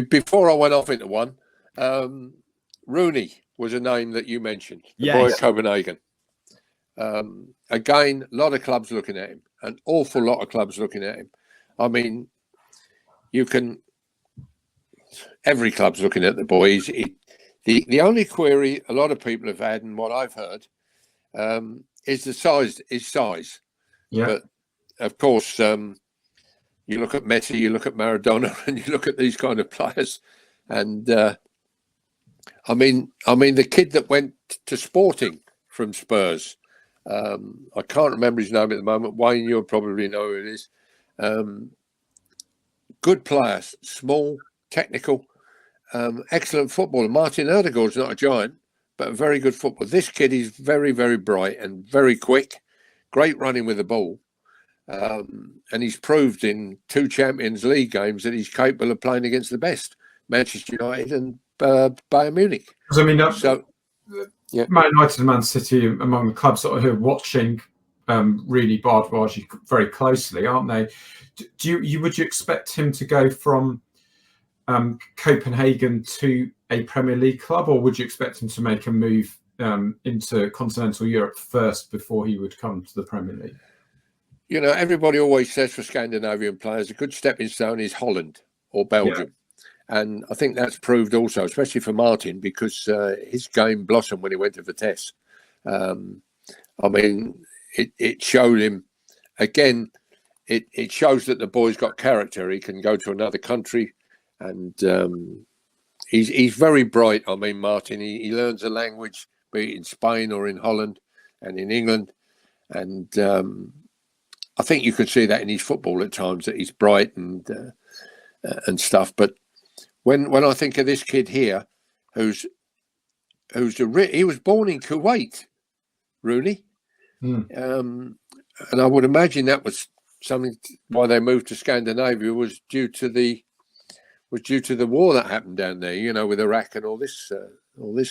Before I went off into one, Rooney was a name that you mentioned. The boy at Copenhagen. Again, a lot of clubs looking at him. An awful lot of clubs looking at him. I mean, every club's looking at the boy. The only query a lot of people have had, and what I've heard, is his size. Yeah. But of course, you look at Messi, you look at Maradona, and you look at these kind of players, and I mean, the kid that went to Sporting from Spurs, I can't remember his name at the moment. Wayne, you'll probably know who it is. Good player, small, technical, excellent footballer. Martin Odegaard's not a giant, but a very good footballer. This kid is very, very bright and very quick, great running with the ball. And he's proved in 2 Champions League games that he's capable of playing against the best, Manchester United and Bayern Munich. I mean, Man United and Man City among the clubs that are watching really Bardwaji very closely, aren't they? Would you expect him to go from Copenhagen to a Premier League club, or would you expect him to make a move into continental Europe first before he would come to the Premier League? You know, everybody always says for Scandinavian players, a good stepping stone is Holland or Belgium. Yeah. And I think that's proved also, especially for Martin, because his game blossomed when he went to Vitesse. I mean, it showed him, again, it shows that the boy's got character. He can go to another country, and he's very bright. I mean, Martin, he learns a language, be it in Spain or in Holland and in England. And I think you could see that in his football at times, that he's bright and stuff. But when I think of this kid here, he was born in Kuwait, Rooney, and I would imagine that was something why they moved to Scandinavia was due to the war that happened down there, you know, with Iraq and all this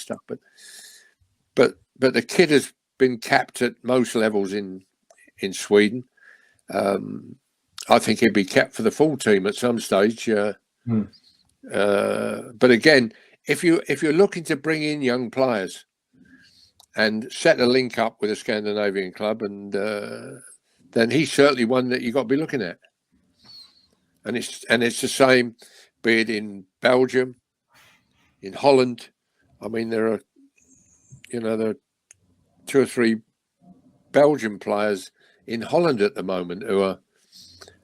stuff. But the kid has been capped at most levels in Sweden. I think he'd be kept for the full team at some stage. But again, if you're looking to bring in young players and set a link up with a Scandinavian club, and then he's certainly one that you've got to be looking at. And it's the same, be it in Belgium, in Holland. I mean, there are 2 or 3 Belgian players in Holland at the moment who are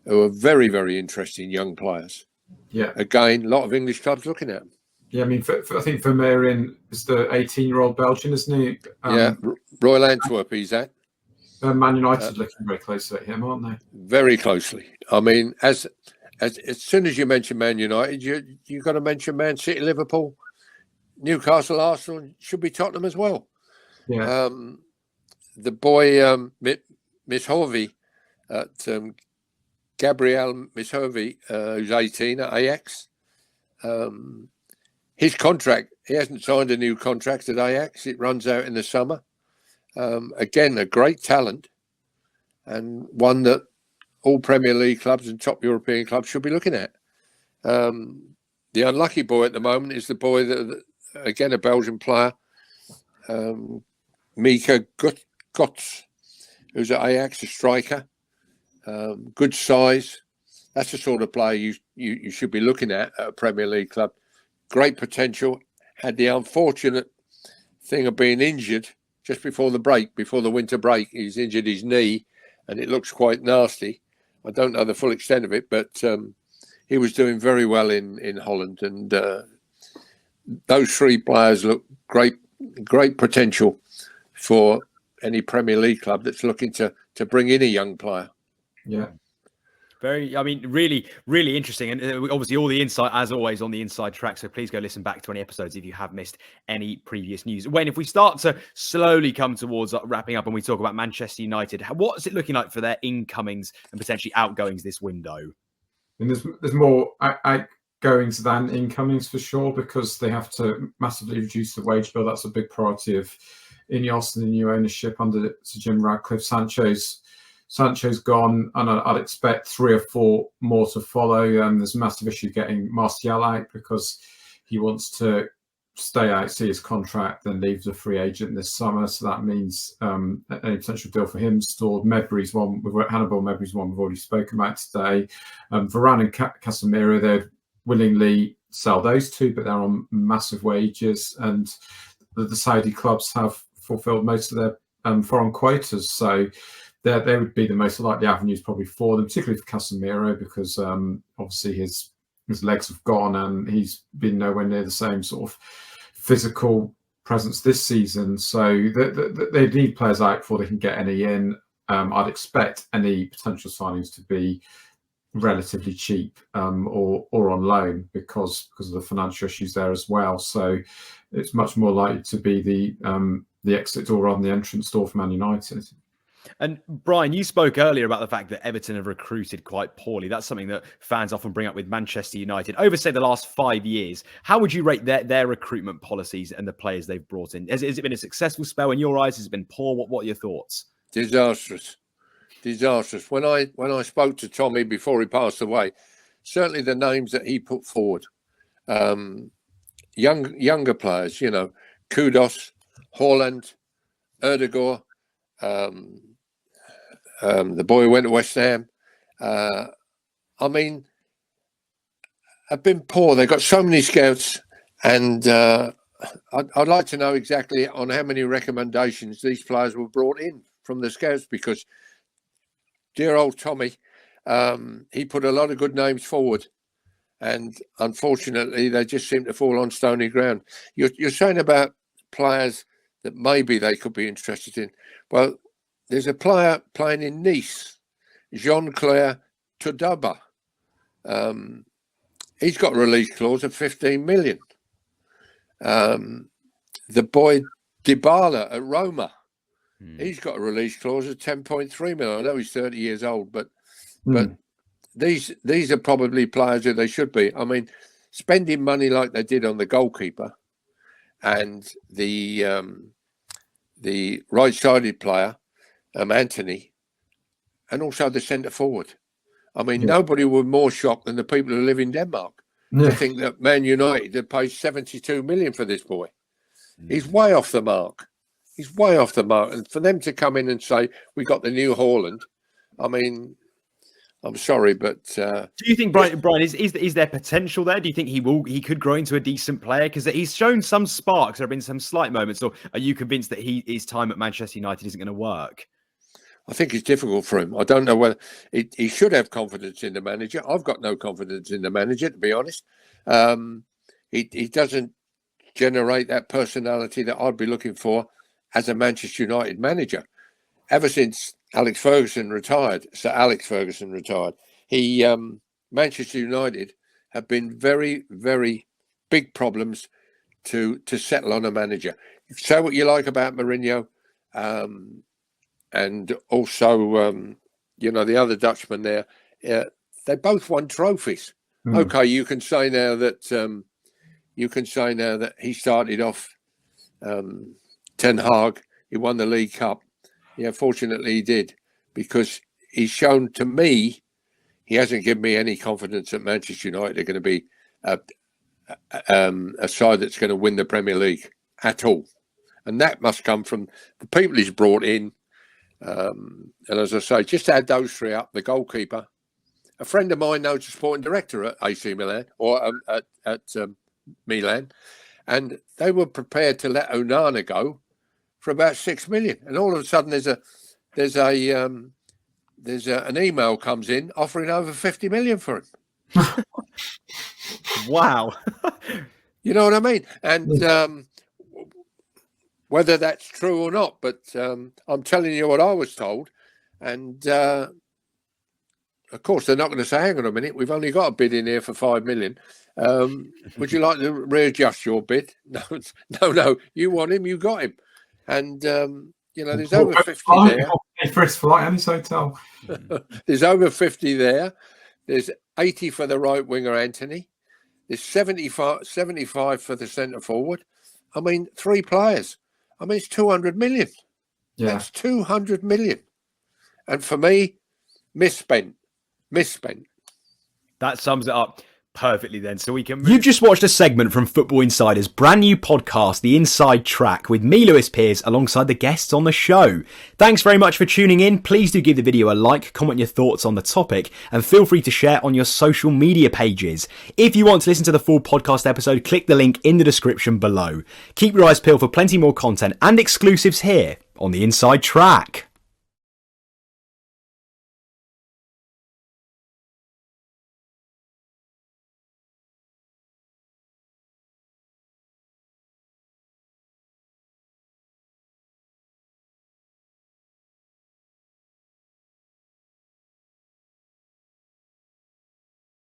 very, very interesting young players. Yeah. Again, a lot of English clubs looking at them. Yeah, I mean, I think Vermeeren is the 18-year-old Belgian, isn't he? Royal Antwerp he's at. Man United looking very closely at him, aren't they? Very closely. I mean, as soon as you mention Man United, you got to mention Man City, Liverpool, Newcastle, Arsenal, should be Tottenham as well. Yeah. The boy Mishovy at Gabriel Mishovy, who's 18 at Ajax. His contract, he hasn't signed a new contract at Ajax. It runs out in the summer. Again, a great talent, and one that all Premier League clubs and top European clubs should be looking at. The unlucky boy at the moment is the boy that again, a Belgian player, Mika Götze, who's at Ajax, a striker, good size. That's the sort of player you should be looking at a Premier League club. Great potential. Had the unfortunate thing of being injured just before the winter break. He's injured his knee, and it looks quite nasty. I don't know the full extent of it, but he was doing very well in Holland. And those 3 players look great potential for any Premier League club that's looking to bring in a young player. Yeah. Really, really interesting. And obviously all the insight, as always, on the Inside Track. So please go listen back to any episodes if you have missed any previous news. Wayne, if we start to slowly come towards wrapping up and we talk about Manchester United, what's it looking like for their incomings and potentially outgoings this window? And there's more outgoings than incomings for sure, because they have to massively reduce the wage bill. That's a big priority of Ineos and the new ownership under Sir Jim Ratcliffe. Sancho's Sancho's gone, and I'd expect 3 or 4 more to follow. There's a massive issue getting Martial out because he wants to stay out, see his contract, then leave as a free agent this summer. So that means any potential deal for him stalled. Hannibal Mebry's one we've already spoken about today. Varane and Casemiro, they'd willingly sell those two, but they're on massive wages, and the Saudi clubs have fulfilled most of their foreign quotas. So they would be the most likely avenues probably for them, particularly for Casemiro, because obviously his legs have gone and he's been nowhere near the same sort of physical presence this season. So they need players out before they can get any in. I'd expect any potential signings to be relatively cheap or on loan because of the financial issues there as well. So it's much more likely to be the exit door rather than the entrance door for Man United. And Brian, you spoke earlier about the fact that Everton have recruited quite poorly. That's something that fans often bring up with Manchester United. Over, say, the last 5 years, how would you rate their recruitment policies and the players they've brought in? Has it been a successful spell in your eyes? Has it been poor? What are your thoughts? Disastrous. When I spoke to Tommy before he passed away, certainly the names that he put forward, younger players, Kudos, Haaland, Erdegaard, the boy who went to West Ham. Have been poor. They've got so many scouts, and I'd like to know exactly on how many recommendations these players were brought in from the scouts, because dear old Tommy, he put a lot of good names forward, and unfortunately they just seem to fall on stony ground. You're saying about players that maybe they could be interested in. Well, there's a player playing in Nice, Jean-Claire Todaba. He's got a release clause of 15 million. The boy Dybala at Roma, he's got a release clause of 10.3 million. I know he's 30 years old, but these are probably players who they should be. Spending money like they did on the goalkeeper and the right-sided player, Anthony, and also the centre forward. Nobody was more shocked than the people who live in Denmark. To think that Man United had paid 72 million for this boy. He's way off the mark. And for them to come in and say, we got the new Haaland, I'm sorry, but do you think, Brian, is there potential there? Do you think he could grow into a decent player? Because he's shown some sparks. There have been some slight moments. Or are you convinced that his time at Manchester United isn't going to work? I think it's difficult for him. I don't know whether he should have confidence in the manager. I've got no confidence in the manager, to be honest. He doesn't generate that personality that I'd be looking for as a Manchester United manager. Ever since Sir Alex Ferguson retired, Manchester United have been very, very big problems to settle on a manager. Say what you like about Mourinho, and also the other Dutchman there. They both won trophies. Okay, you can say now that he started off Ten Hag. He won the League Cup. Yeah, fortunately he did, because he's shown to me, he hasn't given me any confidence that Manchester United are going to be a side that's going to win the Premier League at all. And that must come from the people he's brought in. And as I say, just add those three up, the goalkeeper. A friend of mine knows the sporting director at AC Milan, or at Milan, and they were prepared to let Onana go for about 6 million. And all of a sudden there's an email comes in offering over 50 million for him. Wow. You know what I mean? And whether that's true or not, but I'm telling you what I was told. And of course, they're not going to say, hang on a minute, we've only got a bid in here for 5 million. Would you like to readjust your bid? No, you want him, you got him. And, there's over 50 there. For his flight and his hotel. There's over 50 there. There's 80 for the right winger, Anthony. There's 75 for the centre forward. 3 players. It's 200 million. Yeah. That's 200 million. And for me, misspent. That sums it up perfectly then. So we can move. You've just watched a segment from Football Insider's brand new podcast, The Inside Track, with me, Lewis Pearce, alongside the guests on the show. Thanks very much for tuning in. Please do give the video a like, comment your thoughts on the topic, and feel free to share on your social media pages. If you want to listen to the full podcast episode, click the link in the description below. Keep your eyes peeled for plenty more content and exclusives here on The Inside Track.